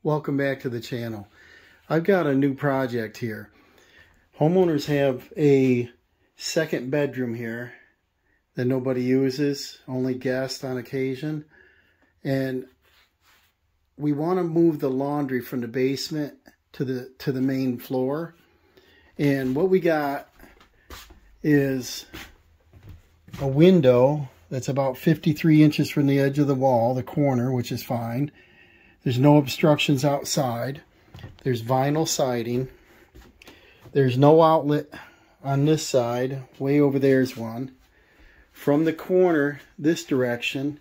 Welcome back to the channel. I've got a new project here. Homeowners have a second bedroom here that nobody uses, only guests on occasion. And we want to move the laundry from the basement to the main floor. And what we got is a window that's about 53 inches from the edge of the wall, the corner, which is fine. There's no obstructions outside. There's vinyl siding. There's no outlet on this side. Way over there is one. From the corner, this direction,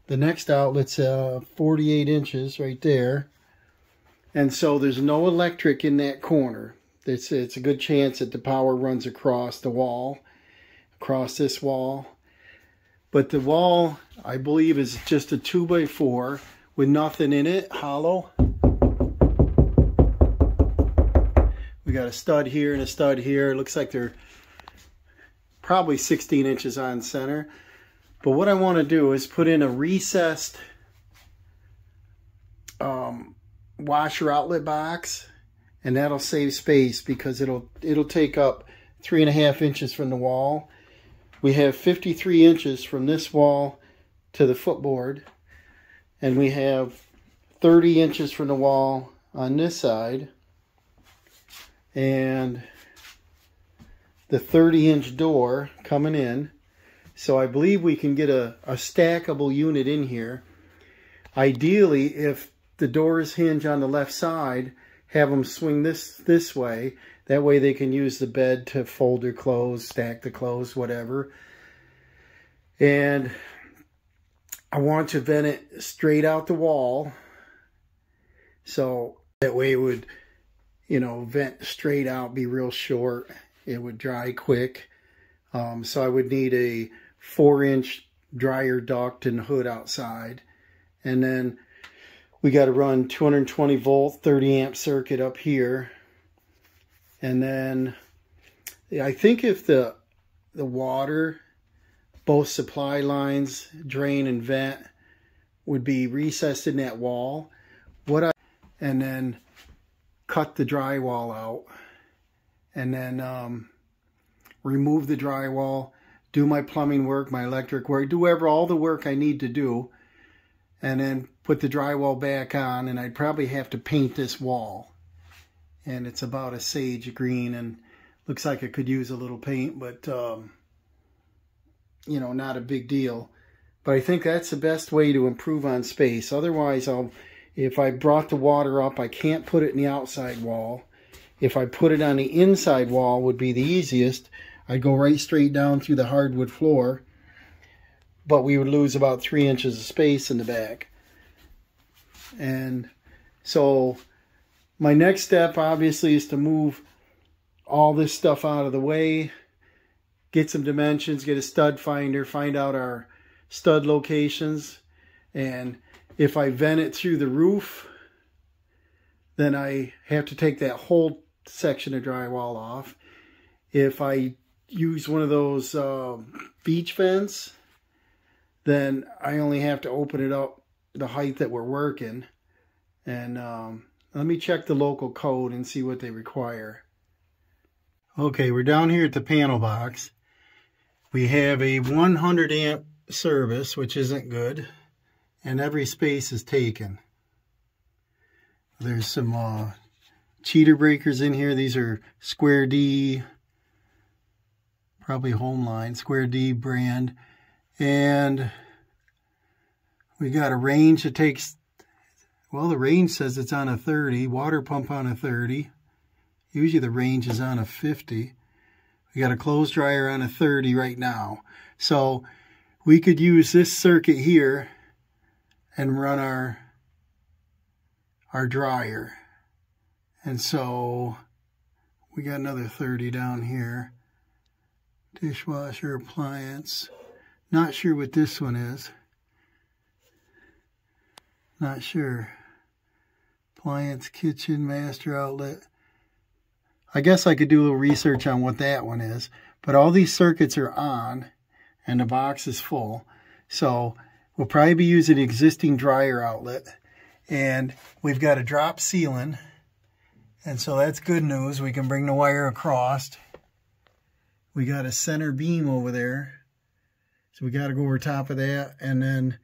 the next outlet's 48 inches right there. And so there's no electric in that corner. It's a good chance that the power runs across the wall, across this wall. But the wall, I believe, is just a 2x4 with nothing in it, hollow. We got a stud here and a stud here. It looks like they're probably 16 inches on center. But what I want to do is put in a recessed washer outlet box, and that'll save space because it'll take up 3.5 inches from the wall. We have 53 inches from this wall to the footboard, and we have 30 inches from the wall on this side, and the 30-inch door coming in. So I believe we can get a stackable unit in here. Ideally, if the doors hinge on the left side, have them swing this way. That way they can use the bed to fold their clothes, stack the clothes, whatever. And I want to vent it straight out the wall. So that way it would, vent straight out, be real short. It would dry quick. So I would need a 4-inch dryer duct and hood outside. And then we got to run 220 volt, 30 amp circuit up here. And then I think if the water, both supply lines, drain and vent, would be recessed in that wall, and then cut the drywall out, and then remove the drywall, do my plumbing work, my electric work, do all the work I need to do, and then put the drywall back on. And I'd probably have to paint this wall. And it's about a sage green and looks like it could use a little paint, but not a big deal. But I think that's the best way to improve on space. Otherwise, if I brought the water up, I can't put it in the outside wall. If I put it on the inside wall, would be the easiest. I'd go right straight down through the hardwood floor, but we would lose about 3 inches of space in the back. And so my next step, obviously, is to move all this stuff out of the way, get some dimensions, get a stud finder, find out our stud locations. And if I vent it through the roof, then I have to take that whole section of drywall off. If I use one of those beach vents, then I only have to open it up the height that we're working. And let me check the local code and see what they require. Okay, we're down here at the panel box. We have a 100 amp service, which isn't good, and every space is taken. There's some cheater breakers in here. These are Square D, probably Homeline, Square D brand. And we got a range that takes, well, the range says it's on a 30, water pump on a 30. Usually the range is on a 50. We got a clothes dryer on a 30 right now. So we could use this circuit here and run our dryer. And so we got another 30 down here. Dishwasher, appliance. Not sure what this one is. Not sure. Appliance, kitchen, master outlet. I guess I could do a little research on what that one is. But all these circuits are on, and the box is full. So we'll probably be using an existing dryer outlet. And we've got a drop ceiling. And so that's good news. We can bring the wire across. We got a center beam over there. So we got to go over top of that. And then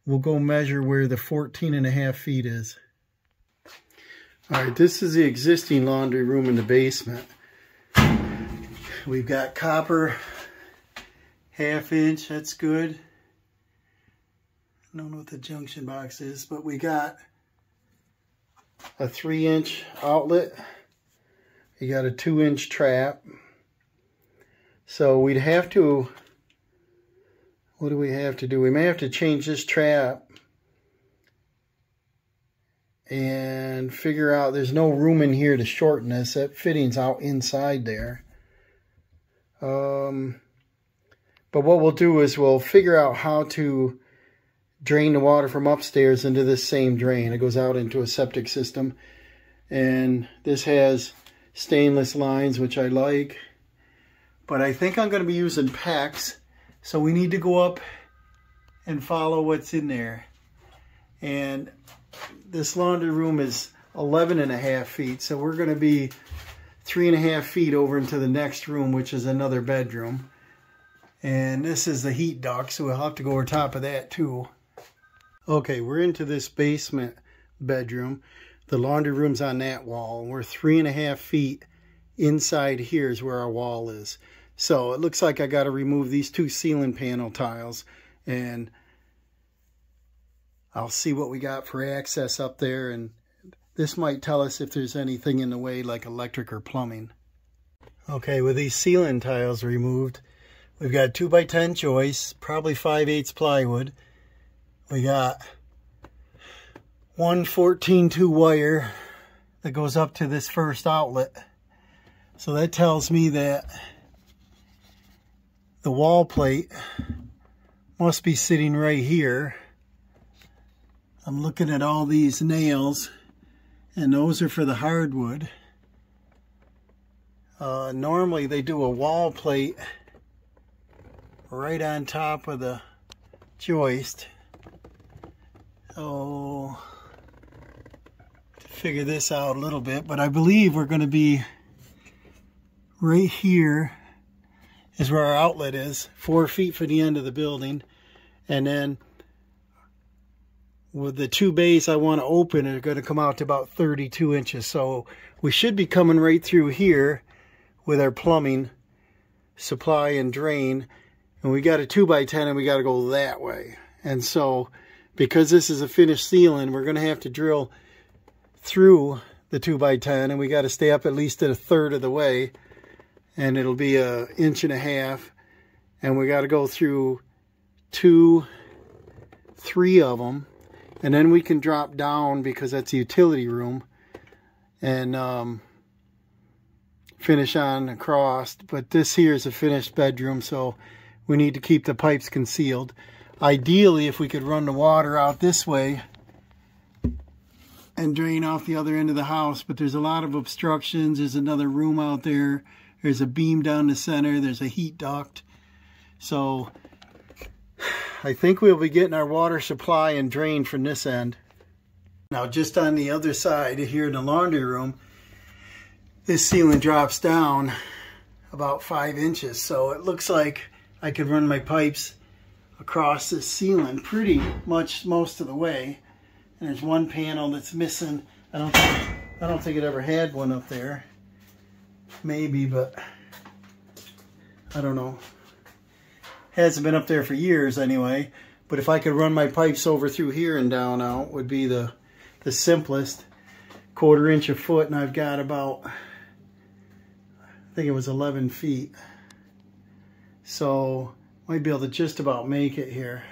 we'll go measure where the 14.5 feet is. All right, this is the existing laundry room in the basement. We've got copper 1/2 inch, that's good. I don't know what the junction box is, but we got a 3-inch outlet. You got a 2-inch trap. So we'd have to, what do we have to do? We may have to change this trap and figure out, there's no room in here to shorten this. That fitting's out inside there. But what we'll do is we'll figure out how to drain the water from upstairs into this same drain. It goes out into a septic system. And this has stainless lines, which I like. But I think I'm going to be using PEX. So we need to go up and follow what's in there. And this laundry room is 11.5 feet. So we're going to be 3.5 feet over into the next room, which is another bedroom. And this is the heat duct, so we'll have to go over top of that too. Okay, we're into this basement bedroom. The laundry room's on that wall. We're 3.5 feet inside here is where our wall is. So it looks like I got to remove these 2 ceiling panel tiles, and I'll see what we got for access up there, and this might tell us if there's anything in the way like electric or plumbing. Okay, with these ceiling tiles removed, we've got 2x10 joists, probably 5/8 plywood. We got 1 14-2 wire that goes up to this first outlet. So that tells me that the wall plate must be sitting right here. I'm looking at all these nails, and those are for the hardwood. Normally they do a wall plate right on top of the joist. So, to figure this out a little bit, but I believe we're going to be right here is where our outlet is, 4 feet for the end of the building. And then with the 2 bays I want to open are going to come out to about 32 inches. So we should be coming right through here with our plumbing supply and drain. And we got a 2x10 and we got to go that way. And so because this is a finished ceiling, we're going to have to drill through the 2x10, and we got to stay up at least at 1/3 of the way. And it'll be 1.5 inches. And we got to go through 2, 3 of them. And then we can drop down, because that's a utility room, and finish on across. But this here is a finished bedroom, so we need to keep the pipes concealed. Ideally, if we could run the water out this way and drain off the other end of the house, but there's a lot of obstructions. There's another room out there. There's a beam down the center. There's a heat duct. So I think we'll be getting our water supply and drain from this end. Now, just on the other side here in the laundry room, this ceiling drops down about 5 inches. So it looks like I could run my pipes across this ceiling pretty much most of the way. And there's one panel that's missing. I don't think it ever had one up there. Maybe, but I don't know. Hasn't been up there for years anyway. But if I could run my pipes over through here and down out, would be the simplest. 1/4 inch a foot, and I've got about, I think it was 11 feet. So might be able to just about make it here.